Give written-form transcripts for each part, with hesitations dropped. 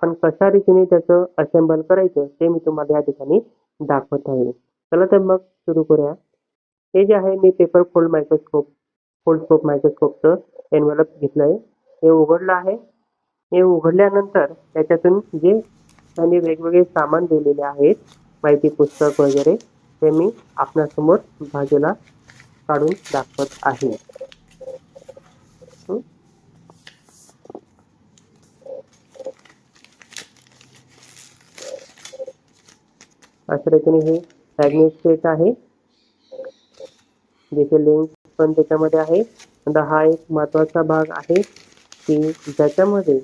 पण कशा रीतीने त्याचं असेंबल करायचं ते मी तुम्हाला या ठिकाणी दाखवत आहे. चला तर मग सुरू करूया. हे जे आहे मी पेपर फोल्ड स्कोप मायक्रोस्कोपचं एनव्हलप घेतलंय. हे उघडलं आहे. हे उघडल्यानंतर त्याच्यातून जे त्यांनी वेगवेगळे सामान दिलेले आहेत, माहिती पुस्तक वगैरे, ते मी आपल्यासमोर बाजूला काढून दाखवत आहे. अशा रीतीने हे मॅग्नेट सेट आहे, ज्याचे लेन्स पण त्याच्यामध्ये आहे. आता हा एक महत्वाचा भाग आहे की ज्याच्यामध्ये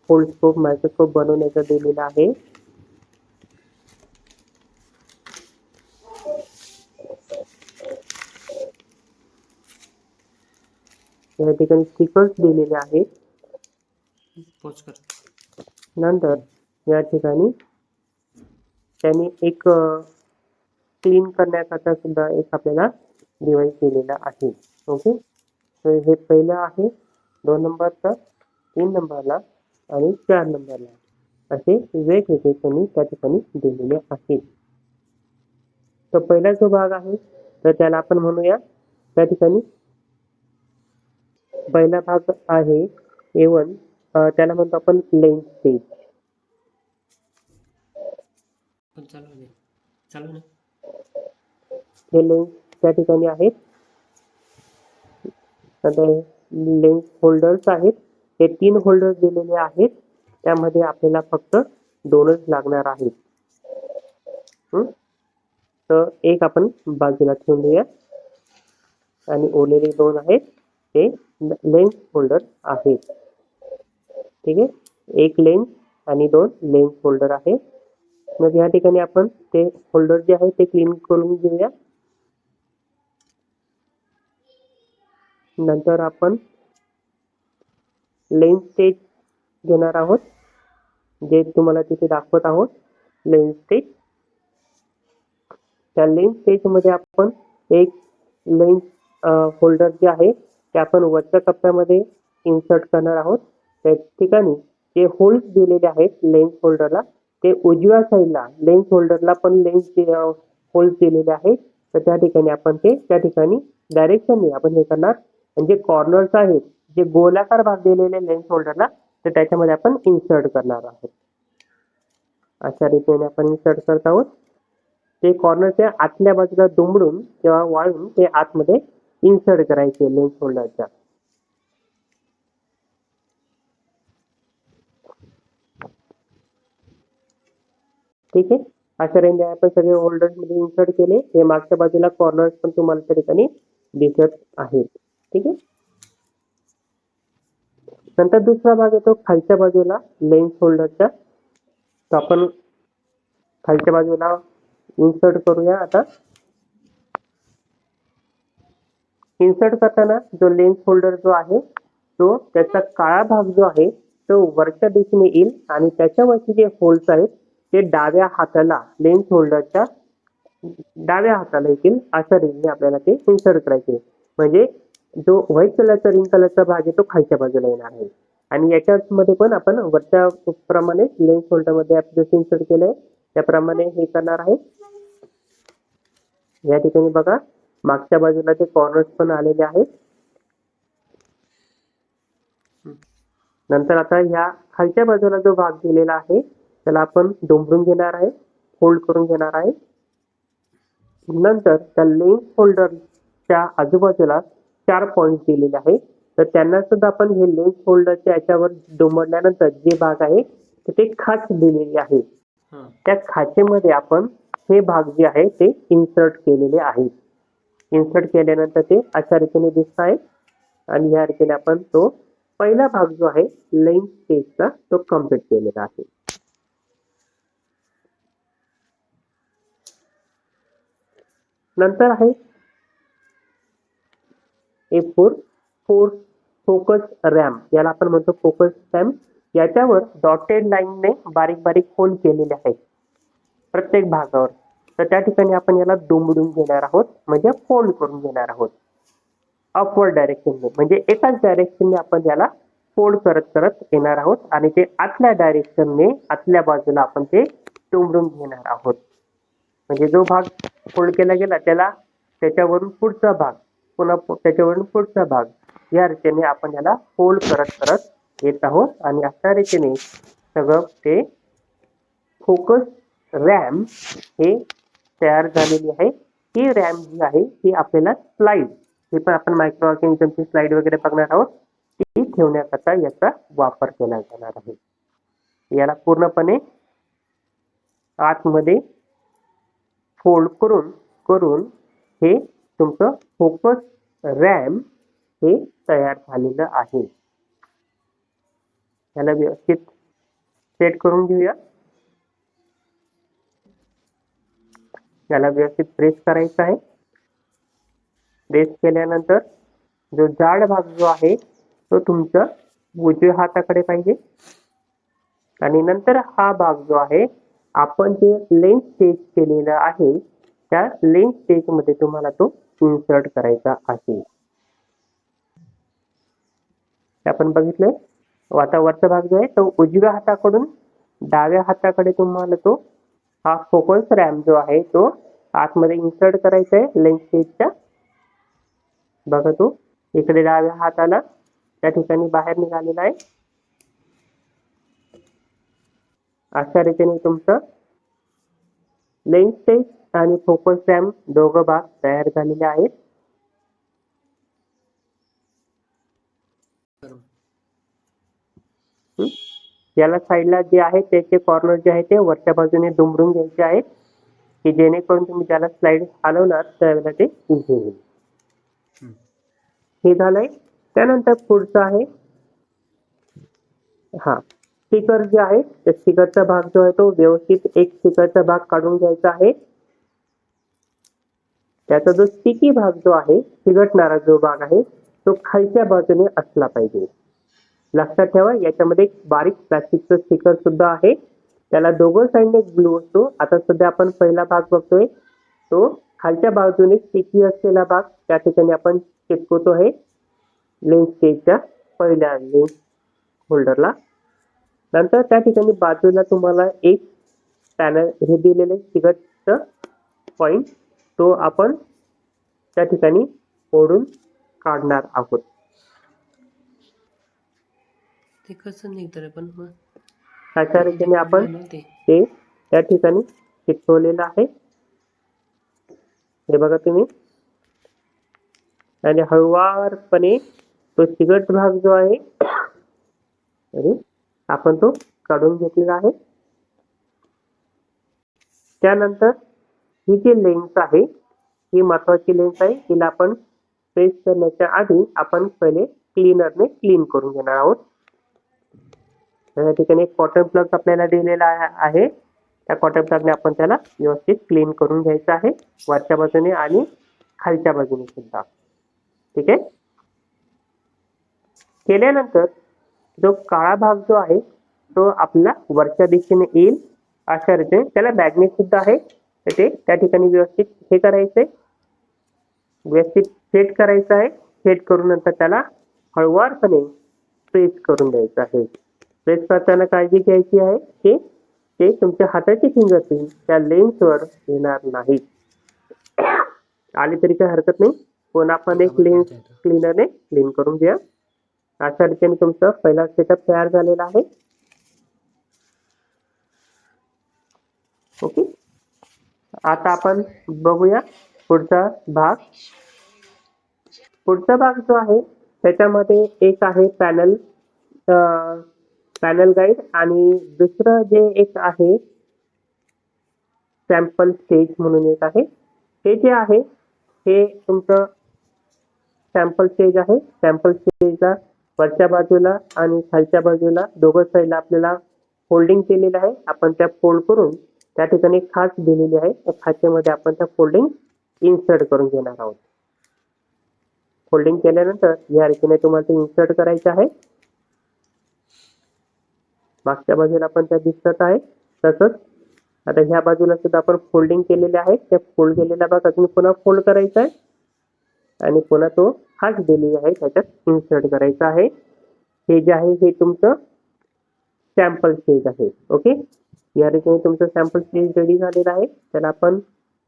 फोल्ड स्कोप मायक्रोस्कोप बनवण्याचा दिलेला आहे. या ठिकाणी स्टिकर्स दिलेले आहेत. नंतर या ठिकाणी त्यांनी एक क्लीन करण्याकरता सुद्धा एक आपल्याला डिव्हाइस दिलेला आहे. ओके, तर हे पहिलं आहे 2 नंबरचा, 3 नंबरला आणि 4 नंबरला असे वेगवेगळे त्यांनी त्या ठिकाणी दिलेले आहेत. तर पहिला जो भाग आहे तर त्याला आपण म्हणूया, त्या ठिकाणी पहिला भाग आहे A1, त्याला म्हणतो आपण लेन्स स्टेज. हे लेन्स त्या ठिकाणी आहेत. आता लेन्स होल्डर्स आहेत. हे 3 होल्डर्स दिलेले आहेत. त्यामध्ये आपल्याला फक्त 2च लागणार आहेत. तर एक आपण बाजूला ठेवून देऊया आणि उरलेले 2 आहेत ते लेन्स होल्डर आहेत. ठीक आहे, एक लेन्स आणि 2 लेन्स होल्डर आहे. मग या ठिकाणी आपण ते होल्डर जे आहे ते क्लीन करून घेऊया. नंतर आपण लेन्स स्टेज घेणार आहोत, जे तुम्हाला तिथे दाखवत आहोत. लेन्स स्टेज, त्या लेन्स स्टेज मध्ये आपण एक लेन्स होल्डर जे आहे ते आपण वरच्या कप्प्यामध्ये इन्सर्ट करणार आहोत. त्या ठिकाणी जे होल्स दिलेले आहेत लेन्स होल्डरला, ते उजव्या साईडला लेन्स होल्डरला पण लेन्स होल्स दिलेले आहेत. तर त्या ठिकाणी आपण ते त्या ठिकाणी डायरेक्शनने आपण हे करणार, म्हणजे कॉर्नर्स आहेत जे गोलाकार भाग दिलेले लेन्स होल्डरला, तर त्याच्यामध्ये आपण इन्सर्ट करणार आहोत. अशा रीतीने आपण इन्सर्ट करत आहोत. ते कॉर्नरच्या आतल्या बाजूला दुमडून किंवा वाळून ते आतमध्ये इन्सर्ट करायचे लेन्स होल्डरच्या. ठीक आहे, अशा रीतीने आपण सगळे होल्डर्स मध्ये इन्सर्ट केले. हे मागच्या बाजूला कॉर्नर्स पण तुम्हाला त्या ठिकाणी दिसत आहेत. ठीक आहे, नंतर दुसरा भाग येतो खालच्या बाजूला लेन्स होल्डरच्या. तर आपण खालच्या बाजूला इन्सर्ट करूया. आता इन्सर्ट करताना जो लेन्स होल्डर जो आहे तो त्याचा काळा भाग जो आहे तो वरच्या दिशेने येईल आणि त्याच्यावरचे जे होल्स आहेत ते डाव्या हाताला, लेन्स होल्डरच्या डाव्या हाताला येतील. अशा रीतीने आपल्याला ते इन्सर्ट करायचे. म्हणजे जो व्हाईट कलरचा रिंग कलरचा भाग आहे तो खालच्या बाजूला येणार आहे. आणि याच्यामध्ये पण आपण वरच्या प्रमाणे लेन्स होल्डर मध्ये आपण जसं इन्सर्ट केलंय त्याप्रमाणे हे करणार आहे. या ठिकाणी बघा मागच्या बाजूला ते कॉर्नर्स पण आलेले आहेत. नंतर आता ह्या खालच्या बाजूला जो भाग दिलेला आहे त्याला आपण दुमडून घेणार आहे, फोल्ड करून घेणार आहे. नंतर त्या लेन्स होल्डरच्या आजूबाजूला 4 पॉइंट दिलेले आहेत. तर त्यांना सुद्धा आपण हे लेन्स होल्डरच्या याच्यावर दुमडल्यानंतर जे भाग आहे ते खाच दिलेली आहे. त्या खाचेमध्ये आपण हे भाग जे आहे ते इन्सर्ट केलेले आहेत. इन्सर्ट केल्यानंतर ते अशा रीतीने दिसत आहे. आणि या रीतीने आपण तो पहिला भाग जो आहे लेन्स स्टेजचा तो कम्प्लीट केलेला आहे. नंतर आहे A4 फोकस रॅम्प, याला आपण म्हणतो फोकस रॅम्प. याच्यावर डॉटेड लाईनने बारीक बारीक होल केलेले आहेत प्रत्येक भागावर. तर त्या ठिकाणी आपण याला दुमडून घेणार आहोत, म्हणजे फोल्ड करून घेणार आहोत अपवर्ड डायरेक्शनने, म्हणजे एकाच डायरेक्शनने आपण याला फोल्ड करत करत येणार आहोत आणि ते आतल्या डायरेक्शनने आतल्या बाजूला आपण ते दुमडून घेणार आहोत. म्हणजे जो भाग फोल्ड केला गेला त्याला त्याच्यावरून पुढचा भाग, पुन्हा त्याच्यावरून पुढचा भाग, या रीतीने आपण याला फोल्ड करत करत येत आहोत आणि अशा रीतीने सगळं ते फोकस रॅम हे तयार झालेली आहे. ही रॅम जी आहे ही आपल्याला स्लाइड, हे पण आपण मायक्रो ऑर्गॅनिझमची स्लाइड वगैरे बघणार आहोत, ती ठेवण्याकरता याचा वापर केला जाणार आहे. याला पूर्णपणे आतमध्ये फोल्ड करून करून हे तुमचं फोकस रॅम हे तयार झालेलं आहे. याला व्यवस्थित सेट करून घेऊया. याला व्यवस्थित प्रेस करायचं आहे. प्रेस केल्यानंतर जो जाड भाग जो आहे तो तुमच्या उजव्या हाताकडे पाहिजे आणि नंतर हा भाग जो आहे आपण जे लेन्स स्टेज केलेला आहे त्या लेन्स स्टेज मध्ये तुम्हाला तो इन्सर्ट करायचा आहे. आपण बघितलंय. आता वरचा भाग जो आहे तो उजव्या हाताकडून डाव्या हाताकडे तुम्हाला तो हा फोकस रॅम जो आहे तो आतमध्ये इन्सर्ट करायचा आहे लेन्स स्टेजच्या. बघा तो इकडे डाव्या हाताला त्या ठिकाणी बाहेर निघालेला आहे. अशा रीतीने तुमचं लेन्स स्टेज आणि फोकस रॅम दोघं भाग तयार झालेले आहेत. याला साईडला जे आहे त्याचे कॉर्नर जे आहे ते वरच्या बाजूने दुमडून घ्यायचे आहेत की जेणेकरून तुम्ही त्याला स्लाइड हलवणार त्यावेळेला ते इझी होईल. हे झालंय. त्यानंतर पुढचं आहे स्टिकर जे आहे त्या स्टिकरचा भाग जो आहे तो व्यवस्थित एक स्टिकरचा भाग काढून घ्यायचा आहे. त्याचा जो स्टिकी भाग जो आहे, चिकटणारा जो भाग आहे तो खालच्या बाजूने असला पाहिजे. लक्षात ठेवा याच्यामध्ये एक बारीक प्लास्टिकचं स्टिकर सुद्धा आहे. त्याला दोघं साईडने ग्लू असतो. आता सध्या आपण पहिला भाग बघतोय तो खालच्या बाजूने स्टिकी असलेला भाग त्या ठिकाणी आपण चिटकवतो आहे लेन्स स्टेजच्या पहिल्या लेन्स होल्डरला. नंतर त्या ठिकाणी बाजूला तुम्हाला एक पॅनल हे दिलेले स्टिकरचं पॉइंट तो आपण त्या ठिकाणी ओढून काढणार आहोत. ते कसं निघतं पण अशा रीतीने आपण ते त्या ठिकाणी चिटकवलेलं आहे. हे बघा तुम्ही. आणि हळुवारपणे तो चिकट भाग जो आहे आपण तो काढून घेतलेला आहे. त्यानंतर ही जी लेन्स आहे ही महत्वाची लेन्स आहे. हिला आपण प्रेस करण्याच्या आधी आपण पहिले क्लीनरने क्लीन करून घेणार आहोत. या ठिकाणी कॉटन प्लग आपल्याला दिलेला आहे. त्या कॉटन प्लगने आपण त्याला व्यवस्थित क्लीन करून घ्यायचं आहे वरच्या बाजूने आणि खालच्या बाजूने सुद्धा. ठीक आहे. केल्यानंतर जो काळा भाग जो आहे तो आपला वरच्या दिशेने येईल अशा रीतीने. त्याला मॅग्नेट सुद्धा आहे ते त्या ठिकाणी व्यवस्थित हे करायचंय, व्यवस्थित सेट करायचं आहे. सेट करून नंतर त्याला हळुवारपणे प्रेस करून द्यायचं आहे. प्रेस करताना काळजी घ्यायची आहे की ते तुमच्या हाताची फिंगरप्रिंट त्या लेन्सवर येणार नाही. आली तरी काही हरकत नाही. पण आपण एक लेन्स क्लीनरने क्लीन करून घ्या. अशा रीतीने तुमचा पहिला सेटअप तयार झालेला आहे. ओके. आता आपण बघूया पुढचा भाग. पुढचा भाग जो आहे त्याच्यामध्ये एक आहे पॅनल गाईड आणि दुसरं जे एक आहे सॅम्पल स्टेज म्हणून एक आहे. हे जे आहे हे तुमचं सॅम्पल स्टेज आहे. सॅम्पल स्टेजला वरच्या बाजूला आणि खालच्या बाजूला दोघं साईडला आपल्याला फोल्डिंग केलेलं आहे. आपण त्या फोल्ड करून त्या ठिकाणी खाच दिलेली आहे. त्या खाचेमध्ये आपण त्या फोल्डिंग इन्सर्ट करून घेणार आहोत. फोल्डिंग केल्यानंतर या रीतीने तुम्हाला ते इन्सर्ट करायचं आहे. मागच्या बाजूला आपण त्या दिसत आहे. तसंच आता ह्या बाजूला सुद्धा आपण फोल्डिंग केलेले आहे. त्या फोल्ड केलेल्या भाग अजून पुन्हा फोल्ड करायचा आहे आणि पुन्हा तो खाच दिलेली आहे त्याच्यात इन्सर्ट करायचा आहे. हे जे आहे हे तुमचं सॅम्पल स्टेज आहे. ओके, या ठिकाणी तुमचं सॅम्पल स्टेज रेडी झालेलं आहे. त्याला आपण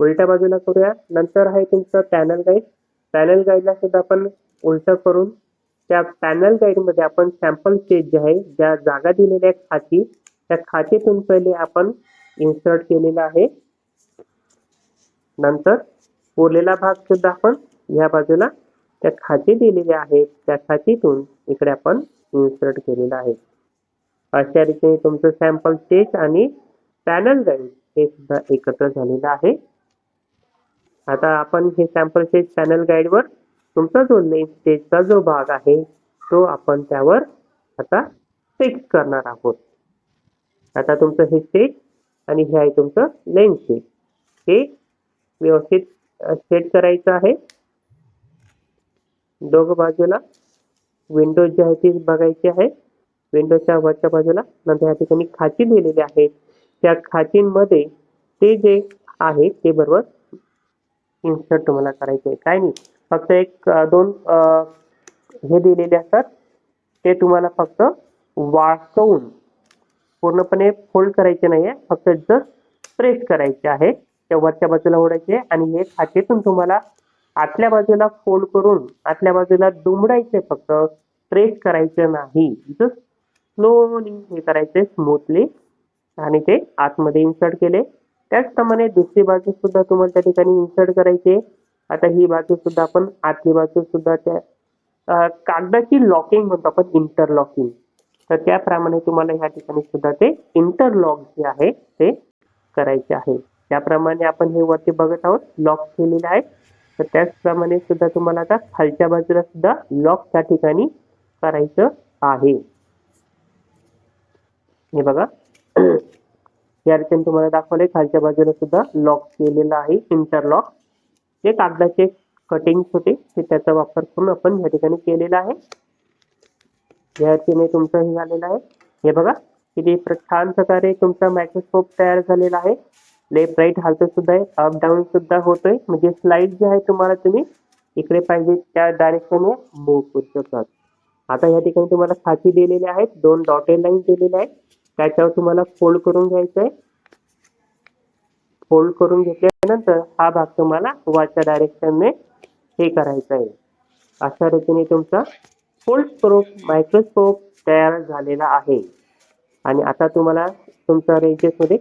उलट्या बाजूला करूया. नंतर आहे तुमचं पॅनल गाईड. पॅनल गाईडला सुद्धा आपण उलटं करून त्या पॅनल गाईडमध्ये आपण सॅम्पल स्टेज जे आहे, ज्या जागा दिलेल्या आहेत खाची, त्या खाचेतून पहिले आपण इन्सर्ट केलेला आहे. नंतर उरलेला भाग सुद्धा आपण या बाजूला त्या खाची दिलेल्या आहेत त्या खाचीतून इकडे आपण इन्सर्ट केलेला आहे. अशा रीतीने तुमचं सॅम्पल स्टेज आणि पॅनल गाईड हे सुद्धा एकत्र झालेलं आहे. आता आपण हे सॅम्पल स्टेज पॅनल गाईडवर तुमचा जो लेन्स स्टेजचा जो भाग आहे तो आपण त्यावर आता फिक्स करणार आहोत. आता तुमचं हे स्टेज आणि हे आहे तुमचं लेन्स स्टेज, हे व्यवस्थित सेट करायचं आहे. दोघं बाजूला विंडोज जे आहे ती बघायची आहे. विंडोच्या वरच्या बाजूला नंतर या ठिकाणी खाची दिलेली आहेत. त्या खाचींमध्ये ते जे आहे ते बरोबर इन्सर्ट तुम्हाला करायचे आहे. काय नाही, फक्त एक दोन हे दिलेले असतात ते तुम्हाला फक्त वाकवून पूर्णपणे फोल्ड करायचे नाहीये, फक्त जस्ट प्रेस करायचे आहे. त्या वरच्या बाजूला ओढायचे आणि हे खाचेतून तुम्हाला आतल्या बाजूला फोल्ड करून आतल्या बाजूला दुमडायचे, फक्त प्रेस करायचं नाही. जस्ट स्लोली हे करायचे स्मूथली आणि ते आतमध्ये इन्सर्ट केले. त्याचप्रमाणे दुसरी बाजू सुद्धा तुम्हाला त्या ठिकाणी इन्सर्ट करायची. आता ही बाजू सुद्धा आपण आतली बाजू सुद्धा त्या कागदाची लॉकिंग म्हणतो आपण, इंटरलॉकिंग, तर त्याप्रमाणे तुम्हाला ह्या ठिकाणी सुद्धा ते इंटरलॉक जे आहे ते करायचे आहे. त्याप्रमाणे आपण हे वरती बघत आहोत लॉक केलेले आहे. तर त्याचप्रमाणे सुद्धा तुम्हाला आता खालच्या बाजूला सुद्धा लॉक त्या ठिकाणी करायचं आहे. हे बघा या रीतीने तुम्हाला दाखवले खालच्या बाजूला सुद्धा लॉक केलेलं आहे, इंटरलॉक. जे कागदाचे कटिंग होते ते त्याचा वापर करून आपण या ठिकाणी केलेला आहे. या रीतीने तुमचं हे झालेलं आहे. हे बघा किती छान प्रकारे तुमचा मायक्रोस्कोप तयार झालेला आहे. लेफ्ट राईट हालत सुद्धा आहे, अप डाऊन सुद्धा होतोय, म्हणजे स्लाइड जे आहे तुम्हाला तुम्ही इकडे पाहिजे त्या डायरेक्शनने मूव्ह करू शकतात. आता या ठिकाणी तुम्हाला खाची दिलेली आहेत, दोन डॉटेड लाईन दिलेल्या आहेत, त्याच्यावर तुम्हाला फोल्ड करून घ्यायचं आहे. फोल्ड करून घेतल्यानंतर हा भाग तुम्हाला वरच्या डायरेक्शनने हे करायचा आहे. अशा रीतीने तुमचा फुल स्कोप मायक्रोस्कोप तयार झालेला आहे. आणि आता तुम्हाला तुमच्या रेंजेसमध्ये